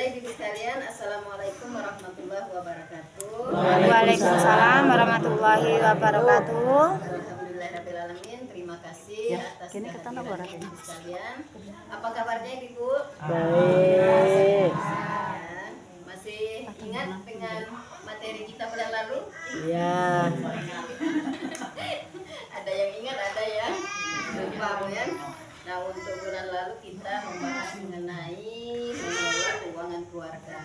Ibu sekalian, Assalamualaikum warahmatullahi wabarakatuh. Waalaikumsalam warahmatullahi wabarakatuh. Alhamdulillahirrahmanirrahim. Terima kasih atas kehadiran Ibu sekalian. Apa kabarnya Ibu? Baik. Masih ingat dengan materi kita bulan lalu? Ya. Ada yang ingat, ada yang lupa, ya. Nah, untuk bulan lalu kita membahas mengenai mengelola keuangan keluarga.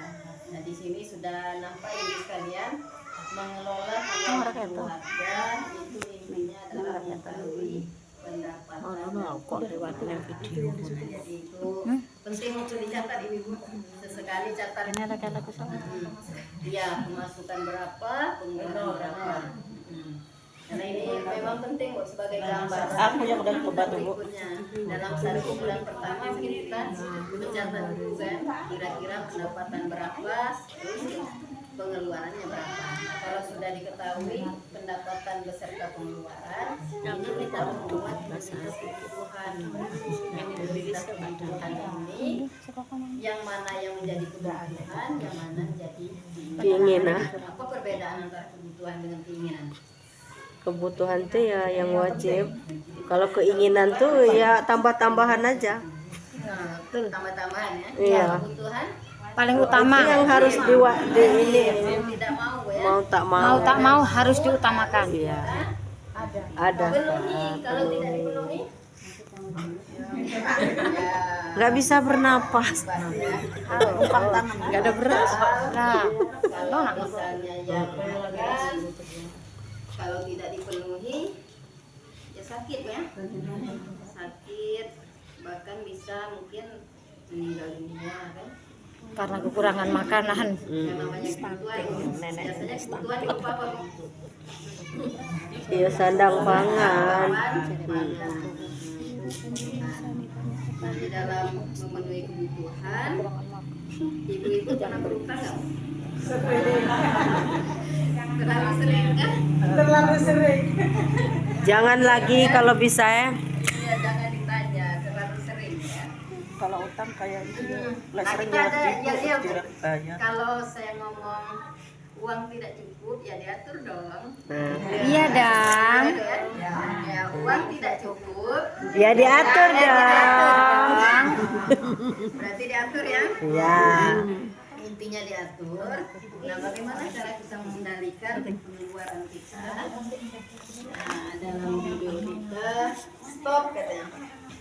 Nah, di sini sudah nampak Ibu sekalian, mengelola keuangan keluarga itu intinya adalah mengetahui pendapatan. Jadi itu penting untuk dicatat Ibu. Sesekali catat. Ya, pemasukan berapa, pengeluaran berapa. Karena ini memang penting Bu, sebagai gambar. Aku yang udah coba tuh, Bu. Dalam satu bulan pertama mungkin kita mencatat dulu kan, kira-kira pendapatan berapa, terus pengeluarannya berapa. Nah, kalau sudah diketahui pendapatan beserta pengeluaran, ini kita membuat prioritas kebutuhan. Prioritas kebutuhan ini yang mana yang menjadi kebutuhan, yang mana menjadi keinginan. Apa perbedaan antara kebutuhan dengan keinginan? Kebutuhan tuh ya yang wajib. Kalau keinginan tuh ya tambah-tambahan aja. Nah, tambah-tambahan ya. Iya. Kebutuhan Paling utama yang harus di ini tidak mau ya. mau tak mau harus diutamakan. Iya. Ada. Penuhi, kalau tidak dipenuhi Nggak bisa bernapas. Nggak ada beras. Nah, kalau misalnya ya keluarga, kalau tidak dipenuhi ya sakit ya, sakit, bahkan bisa mungkin meninggal dunia kan, karena kekurangan makanan. karena banyak kebutuhan. Biasanya kebutuhan itu apa Bu? Iya, sandang pangan. Nah, di dalam memenuhi kebutuhan, ibu-ibu pernah berutang nggak? Terlalu sering kan? Terlalu sering. Jangan lagi kalau bisa ya. Ya, jangan ditanya, terlalu sering ya. Kalau utang kayak itu Nah, sering kita ada nyelip ya, itu ya, tidak bayar. kalau saya ngomong uang tidak cukup ya diatur dong. Iya, Dang. Ya, uang tidak cukup. Ya diatur Ya, dong. Berarti diatur ya. Ya. Intinya diatur. Nah, bagaimana cara kita mengendalikan pengeluaran kita? Nah, dalam video kita stop katanya.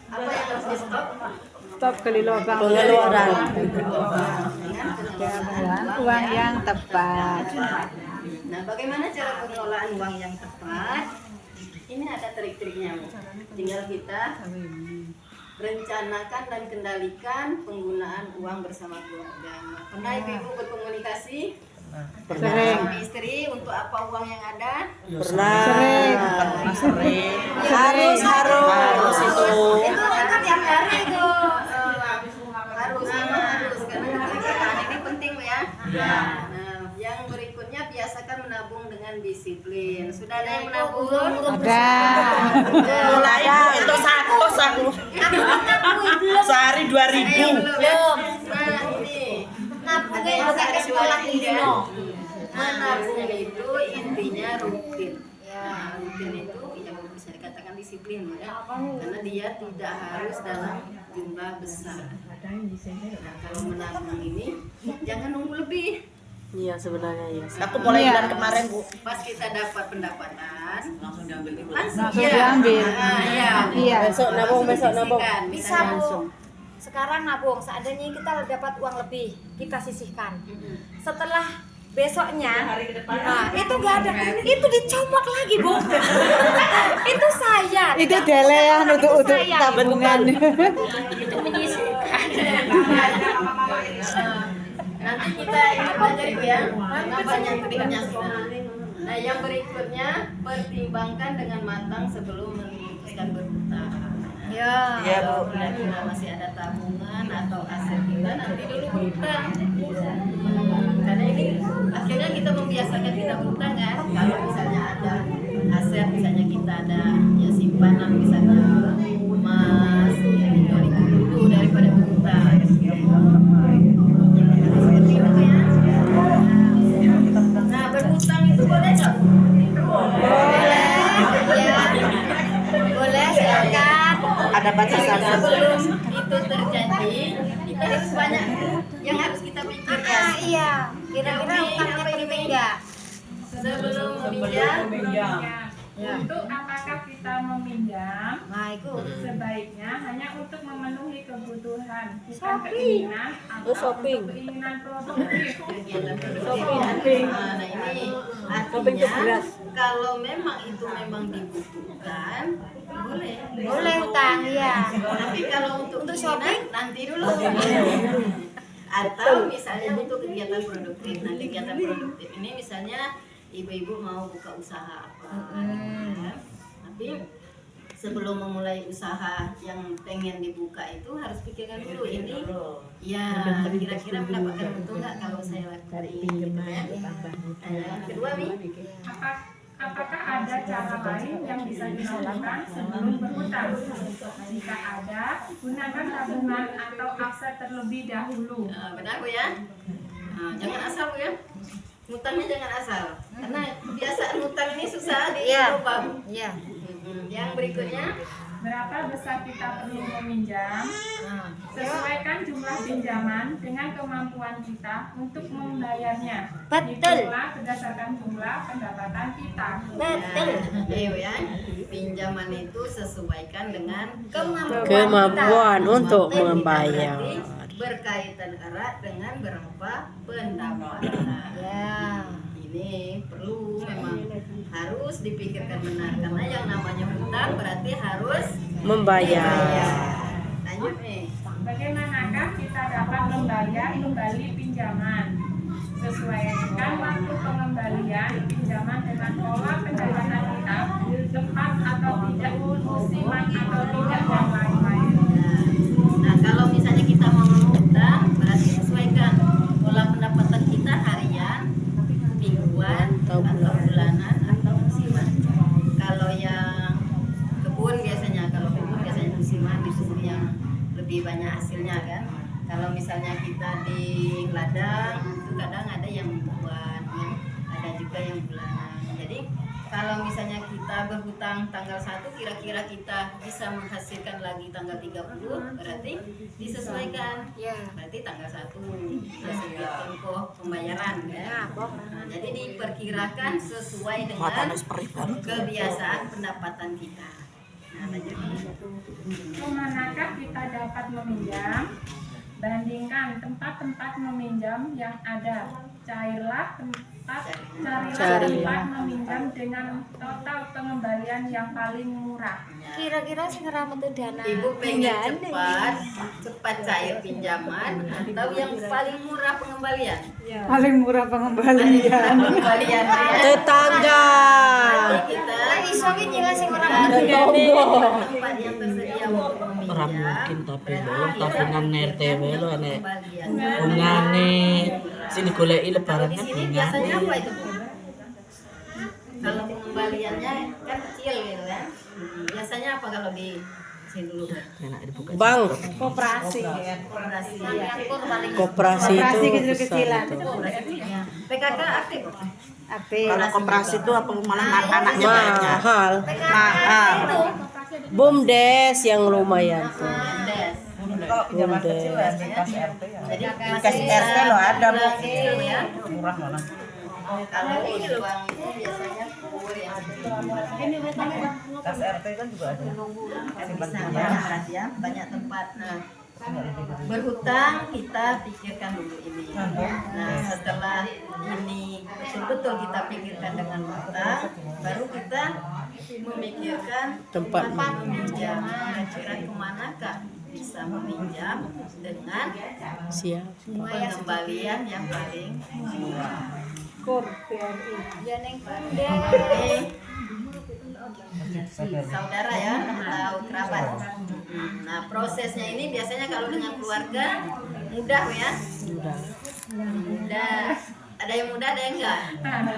Apa yang harus di stop? Stop kelilobang Pengeluaran. uang yang tepat. Nah, bagaimana cara pengelolaan uang yang tepat? Ini ada trik-triknya, Bu. Tinggal kita rencanakan dan kendalikan penggunaan uang bersama keluarga. Pernah ibu berkomunikasi Sering. sama istri untuk apa uang yang ada? Pernah. Sering. Harus itu. Itu kan tiap hari itu harus karena kebijakan ini penting ya. Nah, yang berikutnya biasakan menabung dengan disiplin. Sudah ada yang menabung? Ada. Mulai itu saku. Sehari 2.000. Belum. Nah, ini nabung yang ke sekolah ini. Menabung itu intinya rutin. Ya, rutin itu ya bisa dikatakan disiplin ya. Karena dia tidak harus dalam jumlah besar. Nah, kalau menabung ini jangan nunggu lebih. Iya sebenarnya ya. Aku mulai bulan kemarin, Bu. Pas kita dapat pendapatan Langsung diambil ibu. langsung diambil. Iya. Iya. Besok nabung. Bisa Bu. Sekarang nabung, seandainya kita dapat uang lebih, kita sisihkan. Setelah besoknya, nah, itu nggak ada, itu dicomot lagi Bu. Itu saya. Itu dele ya untuk saya. tabungan. Itu menyisihkan. Nanti kita ikut belajar Ibu ya. Banyak triknya semua. Nah, yang berikutnya pertimbangkan dengan matang sebelum memutuskan berhutang. Ya. Iya, Bu. Kalau kira-kira masih ada tabungan atau aset kita nanti dulu berhutang. Karena ini akhirnya kita membiasakan kita berhutang kan. Kalau misalnya ada aset, misalnya kita ada ya simpanan misalnya emas, ya dijual dulu daripada berhutang. ada batasannya. Sebelum itu terjadi, kita harus banyak yang harus kita pikirkan. Iya, kira-kira utangnya penting nggak? Sebelum meminjam, Untuk apakah kita meminjam, Nah, itu sebaiknya hanya untuk memenuhi kebutuhan, bukan Shopping. keinginan atau shopping. untuk keinginan produktif. kegiatan produktif. Nah, ini artinya kalau memang itu memang dibutuhkan, boleh. boleh utang ya. Tapi kalau untuk shopping? nanti dulu. Atau misalnya untuk kegiatan produktif. Nah, kegiatan produktif ini misalnya ibu-ibu mau buka usaha apa. Ya. Tapi sebelum memulai usaha yang pengen dibuka itu harus pikirkan dulu ini ya kira-kira mendapatkan untung nggak kalau saya lakukan ini gitu ya. Yang kedua nih, Apakah ada cara lain yang bisa dilakukan sebelum berhutang? Jika ada, gunakan tabungan atau aset terlebih dahulu. benar Bu ya. Jangan asal Bu ya. Ngutangnya jangan asal. Karena kebiasaan ngutang ini susah diubah Bu. Iya. Yang berikutnya, Berapa besar kita perlu meminjam? Sesuaikan jumlah pinjaman dengan kemampuan kita untuk membayarnya. Betul. Hitunglah berdasarkan jumlah pendapatan kita. Betul. ya, pinjaman itu sesuaikan dengan Kemampuan untuk membayar. Berarti berkaitan erat dengan berapa pendapatan. Ya. Ini perlu memang harus dipikirkan benar karena yang namanya hutang berarti harus Membayar. Lanjut nih. Bagaimanakah kita dapat membayar kembali pinjaman? Sesuaikan waktu pengembalian pinjaman dengan pola pendapatan kita, tepat atau tidak, musiman atau tidak, yang lain-lain. Nah, kalau misalnya kita mau mengutang, berarti sesuaikan pola pendapatan kita harian, mingguan, atau bulanan, atau musiman. Kalau yang kebun biasanya musiman itu yang lebih banyak hasilnya kan. Kalau misalnya kita di ladang, itu kadang ada yang mingguan, ya. Ada juga yang bulanan. Jadi kalau misalnya kita berhutang tanggal 1, kira-kira kita bisa menghasilkan lagi tanggal 30, berarti disesuaikan. Ya. Berarti tanggal 1 sesuai tempo pembayaran ya. Nah, jadi diperkirakan sesuai dengan kebiasaan pendapatan kita. Nah, lanjut. Kemanakah kita dapat meminjam? Bandingkan tempat-tempat meminjam yang ada. Carilah tempat meminjam dengan total pengembalian yang paling murah. Kira-kira segera metu dana. Ibu pengen cepat cair pinjaman atau yang paling murah pengembalian? Paling murah pengembalian. Pengembalian ya. Tetangga. Jadi kita Iso ki nyila sing ora tempat yang tersedia untuk meminjam. Ora mungkin tapi belum tabungan RTW lo nek Pengembalian. bungane sini goleki Kalau lebaran di kan sini biasanya apa itu Bu? Kalau pengembaliannya kan kecil gitu kan. Biasanya apa kalau di sini dulu? enak dibuka. Bang, Koperasi. Koperasi. Kur paling koperasi Koperasi itu kecil-kecilan. besar itu. PKK aktif. Aktif. Kalau koperasi itu apa malah anaknya banyak. Mahal. Mahal. BUMDes yang lumayan tuh. Des. BUMDes. Jadi Kasih RT lo ada Bu. kecil ya. Murah malah. Kalau ini uang itu biasanya kur yang Kas RT kan juga ada. bisa banyak ya, banyak tempat. Nah, berhutang kita pikirkan dulu ini. Nah, setelah ini betul-betul kita pikirkan dengan hutang, baru kita memikirkan Tempat meminjam. Kira-kira kemanakah bisa meminjam dengan siap. pengembalian yang paling murah. Kur BRI. ya neng Saudara ya atau kerabat. Nah, prosesnya ini biasanya kalau dengan keluarga mudah ya. Mudah. Ada yang mudah, ada yang enggak.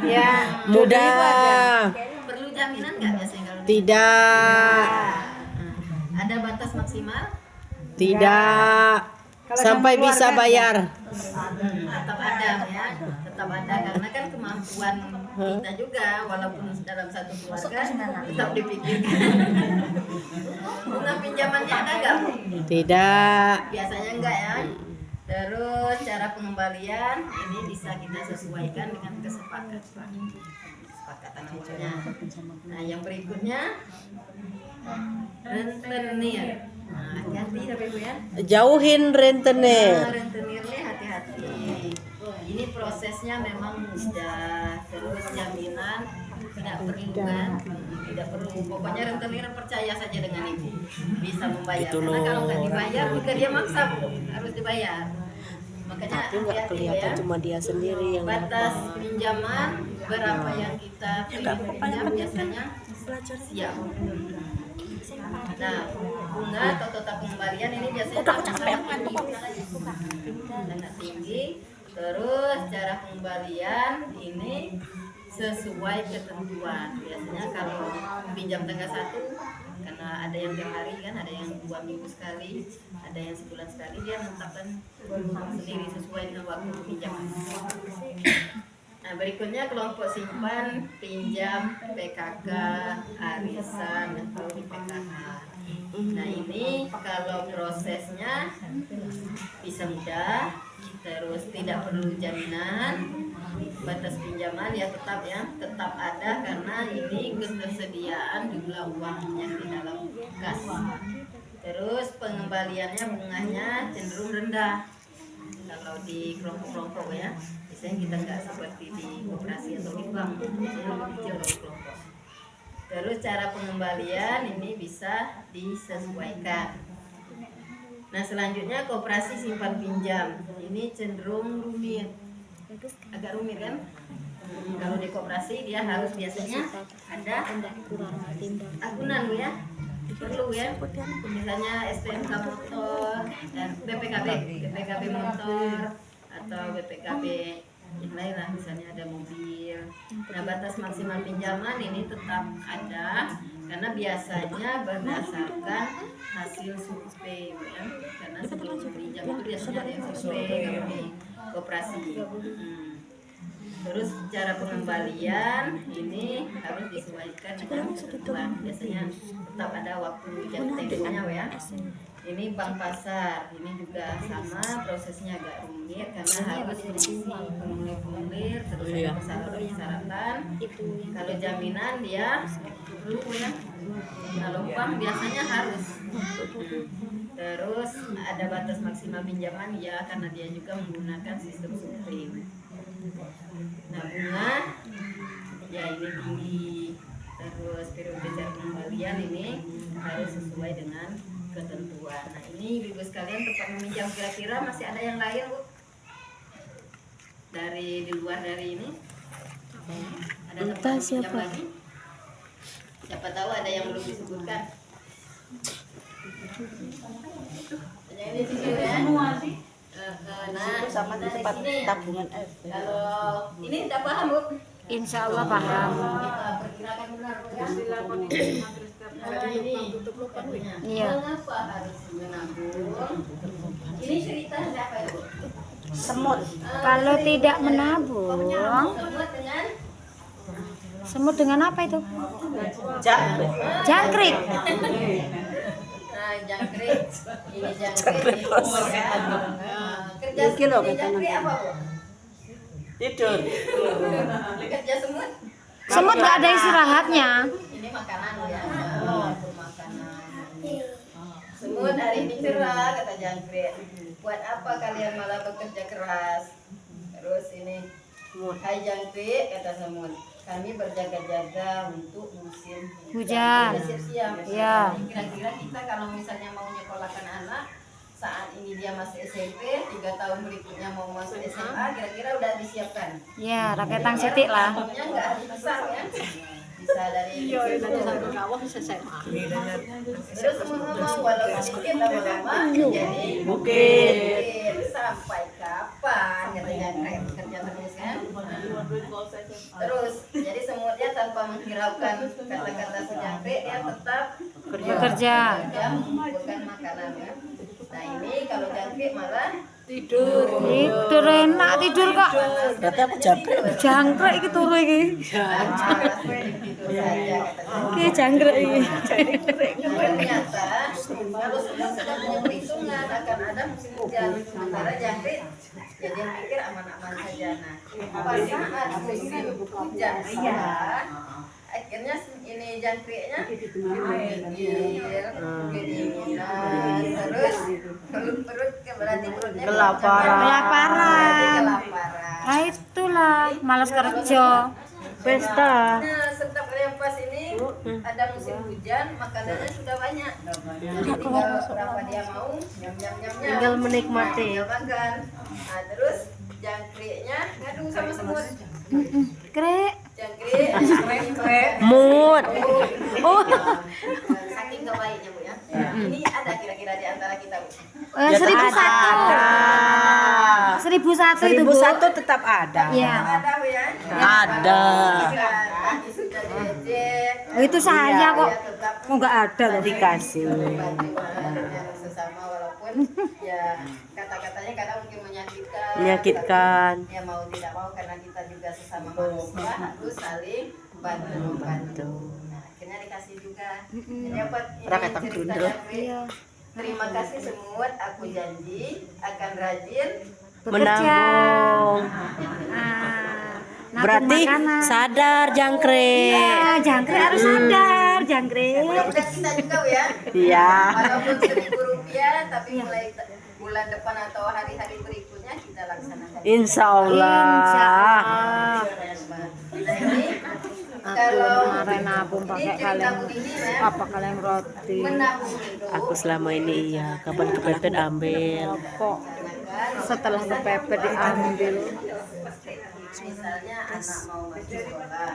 Ya. Mudah. Perlu jaminan enggak biasanya kalau Tidak. ada batas maksimal? Tidak. Kalau Sampai sama bisa keluarga, bayar. tetap ada ya, tetap ada karena kan kemampuan kita juga walaupun dalam satu keluarga tetap dipikirkan. Bunga pinjamannya ada nggak Bu? Tidak. Biasanya enggak ya. Terus cara pengembalian ini bisa kita sesuaikan dengan kesepakatan awalnya. Nah yang berikutnya rentenir. Nah, hati-hati tapi Bu ya. Jauhin rentenir. Nah, rentenirnya hati-hati. Ini prosesnya memang mudah. Terus jaminan tidak perlu kan? Tidak perlu. Pokoknya rentenir percaya saja dengan ibu bisa membayar. Itu Karena kalau nggak loh. dibayar juga dia maksa Bu, harus dibayar. Makanya Tapi nggak hati-hati kelihatan ya. cuma dia sendiri yang Batas pinjaman berapa yang kita pinjam biasanya siap. Nah, bunga atau total pengembalian ini biasanya sangat tinggi. Terus cara pengembalian ini sesuai ketentuan. Biasanya kalau pinjam tanggal 1 karena ada yang tiap hari kan, ada yang 2 minggu sekali, ada yang sebulan sekali, dia menetapkan sendiri sesuai dengan waktu pinjaman. Nah, berikutnya kelompok simpan, pinjam, PKK, arisan, atau di PKH. Nah, ini kalau prosesnya bisa mudah, terus tidak perlu jaminan, batas pinjaman ya tetap ada karena ini ketersediaan jumlah uang yang di dalam kas. Terus pengembaliannya bunganya cenderung rendah kalau di kelompok-kelompok ya. Biasanya kita nggak seperti di koperasi atau di bank, biasanya lebih kecil dari kelompok. Terus cara pengembalian ini bisa disesuaikan. Nah selanjutnya koperasi simpan pinjam ini cenderung rumit, agak rumit kan? Kalau di koperasi dia harus biasanya ada akunan ya, perlu ya, misalnya STNK motor dan BPKB motor atau BPKB yang lain lah, misalnya ada mobil. Nah batas maksimal pinjaman ini tetap ada karena biasanya berdasarkan hasil survei ya. Karena sebelum pinjam itu biasanya ada yang survei kalau di koperasi. Terus cara pengembalian ini harus disesuaikan dengan ketentuan. Biasanya tetap ada waktu jam temponya ya. Ini bank pasar, ini juga sama, prosesnya agak rumit karena harus mengisi formulir, terus ada persyaratan. Kalau jaminan dia perlu ya. Kalau bank biasanya harus. Terus ada batas maksimal pinjaman ya karena dia juga menggunakan sistem survei. Nah bunga ya ini tinggi. Terus periode cara pengembalian ini harus sesuai dengan ketentuan. Nah ini ibu sekalian tempat meminjam kira-kira masih ada yang lain Bu? Dari di luar dari ini? Ada tempat meminjam lagi? Siapa tahu ada yang belum disebutkan. Ini sini ya. Nah, sama tempat tabungan kalau ini tidak paham Bu? Insya Allah paham. Perkirakan benar ya. Nah, ini Iya. mengapa harus menabung? Ini cerita siapa ya Bu? Semut. Kalau tidak menabung, semut dengan apa itu? Jangkrik. Nah, jangkrik. Ini jangkrik. Kerja jangkrik apa Bu? Tidur. Kerja semut. Semut nggak ada istirahatnya. Ini makanan ya. Untuk makanan. Semut hari ini cerah kata jangkrik. Buat apa kalian malah bekerja keras? Terus ini, hai jangkrik kata semut. Kami berjaga-jaga untuk musim Hujan. Kita siap-siap. Iya. Jadi kira-kira kita kalau misalnya mau nyekolahkan anak saat ini dia masih SMP, 3 tahun berikutnya mau masuk SMA, kira-kira udah disiapkan. Ya, raketang sitik lah. Pokoknya nggak harus besar ya. Bisa dari terus ngomong walau sedikit lama-lama jadi bukit. Sampai kapan katanya kerja terus kan? Terus jadi semutnya tanpa menghiraukan kata-kata si jangkrik dia tetap Bekerja. mengumpulkan makanan ya. Nah ini kalau jangkrik malah Tidur enak tidur kok. Berarti aku jangkrik. Jangkrik iki turu iki. Iki jangkrik iki. Ternyata kalau sudah punya perhitungan akan ada musim hujan sementara jangkrik jadi yang mikir aman-aman saja. Nah pas saat musim hujan akhirnya ini jangkriknya digigil, kedinginan, terus perut berarti perutnya Kelaparan. Nah itulah malas kerja. Pesta. Nah, setiap kali yang pas ini ada musim hujan, makanannya sudah banyak. Jadi tinggal berapa dia mau, nyam. Tinggal menikmati. Tinggal makan. Nah, terus jangkriknya ngadu sama semut. Krek. Jangkrik, Mood. Oh. saking gak baiknya Bu ya. Ini ada kira-kira di antara kita Bu. 1001. 1001 itu Bu. 1001 tetap ada. Iya. Ada Bu ya. Ada. Tadi sudah diejek. Oh, itu saya kok. Tetap Kok nggak ada loh. Dikasih. sesama walaupun ya kata-katanya kadang mungkin Menyakitkan. Ya mau tidak mau karena kita juga sesama manusia harus saling membantu. Nah, akhirnya dikasih juga. Jadi dapat Rakyat cerita Grundel. Jangkrik. Terima kasih semut, aku janji akan rajin. Menabung. Nabung Berarti makanan. sadar jangkrik. Iya, jangkrik harus sadar, jangkrik. Mudah-mudahan kita juga ya. Iya. Walaupun Rp1.000 tapi mulai bulan depan atau hari-hari berikutnya kita laksanakan. Insya Allah. Nah, ini kalau Kemarin nabung pakai kaleng apa kaleng roti. menabung itu Aku selama ini iya, kapan kepepet ambil. Kok setelah kepepet diambil. misalnya anak mau masuk sekolah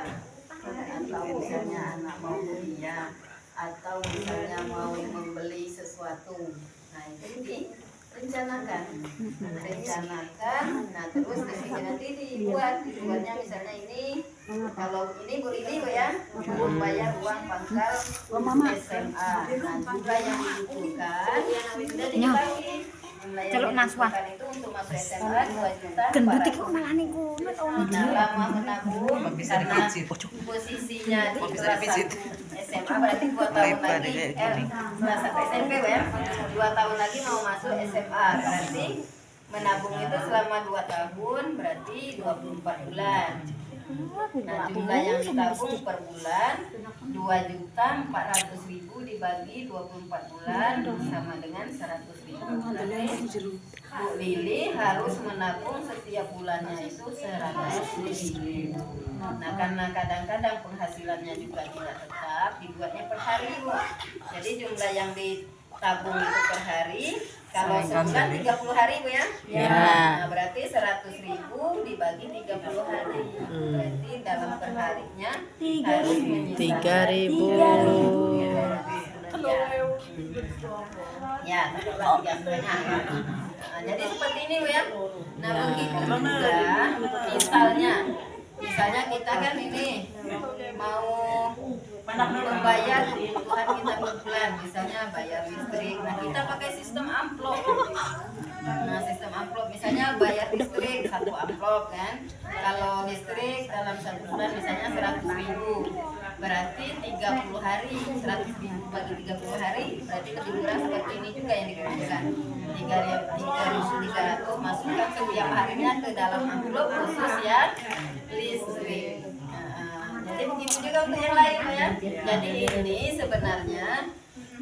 atau misalnya anak mau kuliah atau misalnya mau membeli sesuatu, nah itu direncanakan. Nah terus di sini nanti dibuatnya misalnya ini, kalau ini Bu ya membayar uang pangkal SMA. Nah juga yang dibutuhkan sudah diketahui. Celuk naswa. Itu untuk masuk SMA 2 juta. Gendut iki kok malah niku. Lama menabung, karena posisinya di kelas SMA berarti 2 tahun lagi, kelas SMP ya, 2 tahun lagi mau masuk SMA, berarti menabung itu selama 2 tahun berarti 24 bulan. Nah jumlah yang ditabung per bulan 2.400.000 dibagi 24 bulan sama dengan 100.000. Bu Lili harus menabung setiap bulannya itu 100.000. Nah karena kadang-kadang penghasilannya juga tidak tetap, dibuatnya per hari Bu. Jadi jumlah yang ditabung itu per hari, kalau sebulan 30 hari Bu ya. Nah berarti 100.000 dibagi 30 hari. Berarti dalam per harinya harus menyisihkan 3.000. Ya, kalau 3,5 ya. Nah, jadi seperti ini Bu ya. Nah begitu juga misalnya kita kan ini mau membayar kebutuhan kita per bulan, misalnya bayar listrik. Nah kita pakai sistem amplop. Nah sistem amplop misalnya bayar listrik 1 amplop kan. Kalau listrik dalam 1 bulan misalnya 100.000. Berarti 30 hari, 100.000 bagi 30 hari berarti lebih kurang seperti ini juga yang dikerjakan. 3.300 masukkan setiap harinya ke dalam amplop khusus yang listrik. Jadi begitu juga untuk yang lain ya. Jadi ini sebenarnya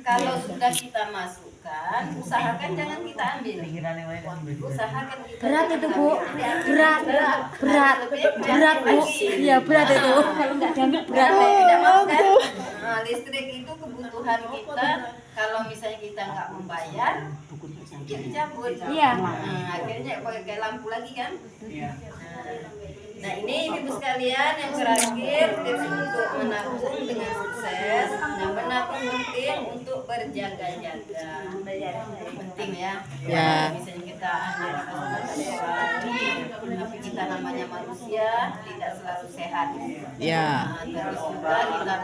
kalau sudah kita masukkan, usahakan jangan kita ambil. Usahakan kita Berat itu Bu, berat Bu. Iya berat itu. Kalau nggak diambil berat. Tidak mau kan? Nah, listrik itu kebutuhan kita. Kalau misalnya kita nggak membayar, kita dicabut. Iya. Akhirnya pakai lampu lagi kan? Nah ini ibu sekalian yang terakhir tips untuk menabung dengan sukses. Nah menabung penting untuk berjaga-jaga. Penting ya. Ya. Misalnya kita tapi kita namanya manusia tidak selalu sehat. Ya. Nah, terus juga kita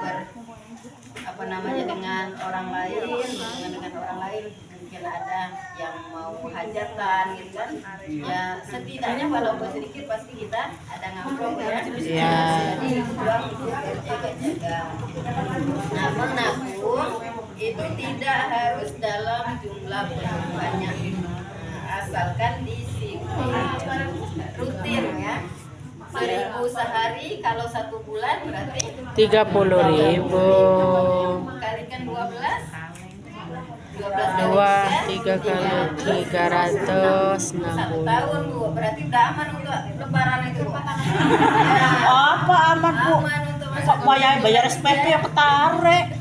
dengan orang lain, dengan orang lain mungkin ada yang mau hajatan gitu kan, ya setidaknya walaupun sedikit pasti kita ada ngamplop ya. Iya. Jadi uang untuk berjaga-jaga. Nah, menabung itu tidak harus dalam jumlah banyak, asalkan disiplin rutin ya. 1.000 sehari, kalau 1 bulan berarti 30.000. kalikan 12 3 kali 360. 1 tahun Bu, berarti udah aman untuk lebaran itu Bu. Apa aman Bu? Aman untuk Kok bayar SPP ya ketarik?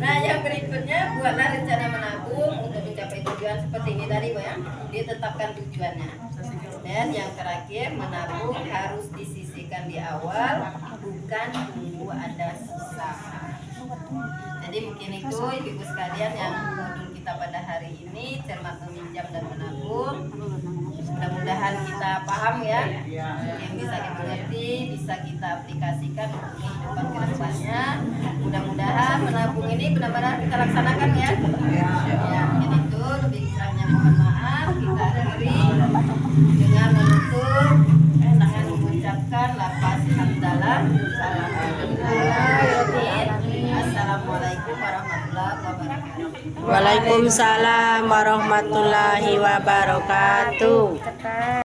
Nah, yang berikutnya buatlah rencana menabung untuk mencapai tujuan seperti ini tadi Bu ya. Ditetapkan tujuannya. Dan yang terakhir, menabung harus disisihkan di awal, bukan tunggu ada sisa. Jadi mungkin itu ibu-ibu sekalian yang modul kita pada hari ini, cermat meminjam dan menabung. Mudah-mudahan kita paham ya, yang bisa kita mengerti, bisa kita aplikasikan untuk kehidupan kedepannya. Mudah-mudahan menabung ini benar-benar kita laksanakan ya. Ya, mungkin itu lebih kurangnya mohon maaf. Kita akhiri dengan menutup dengan mengucapkan lafaz hamdalah. Assalamualaikum warahmatullahi wabarakatuh. Waalaikumsalam warahmatullahi wabarakatuh.